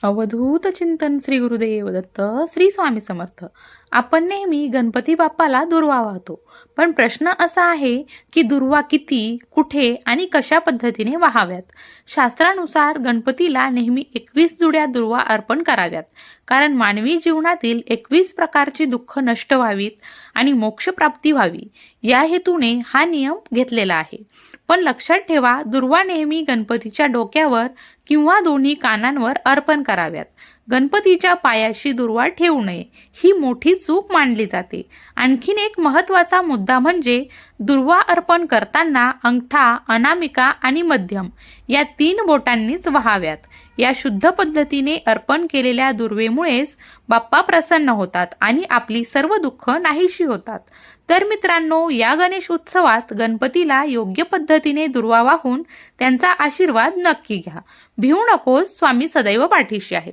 अवधूत चिंतन श्री गुरुदेव दत्त श्री स्वामी समर्थ. आपण नेहमी गणपती बाप्पाला दुर्वा वाहतो, पण प्रश्न असा आहे की दुर्वा किती, कुठे आणि कशा पद्धतीने वाहाव्यात. शास्त्रानुसार गणपतीला नेहमी 21 जुड्या दुर्वा अर्पण कराव्यात, कारण मानवी जीवनातील 21 प्रकारची दुःख नष्ट व्हावीत आणि मोक्षप्राप्ती व्हावी, या हेतूने हा नियम घेतलेला आहे. पण लक्षात ठेवा, दुर्वा नेहमी गणपतीच्या डोक्यावर किंवा दोन्ही कानांवर अर्पण कराव्यात. गणपतीच्या पायाशी दुर्वा ठेवू नये, ही मोठी चूक मानली जाते. आणखीन एक महत्त्वाचा मुद्दा म्हणजे दुर्वा अर्पण करताना अंगठा, अनामिका आणि मध्यम या 3 बोटांनीच वहाव्यात. या शुद्ध पद्धतीने अर्पण केलेल्या दुर्वेमुळेच बाप्पा प्रसन्न होतात आणि आपली सर्व दुःख नाहीशी होतात. तर मित्रांनो, या गणेश उत्सवात गणपतीला योग्य पद्धतीने दुर्वा वाहून त्यांचा आशीर्वाद नक्की घ्या. भिवू नकोस, स्वामी सदैव पाठीशी आहेत.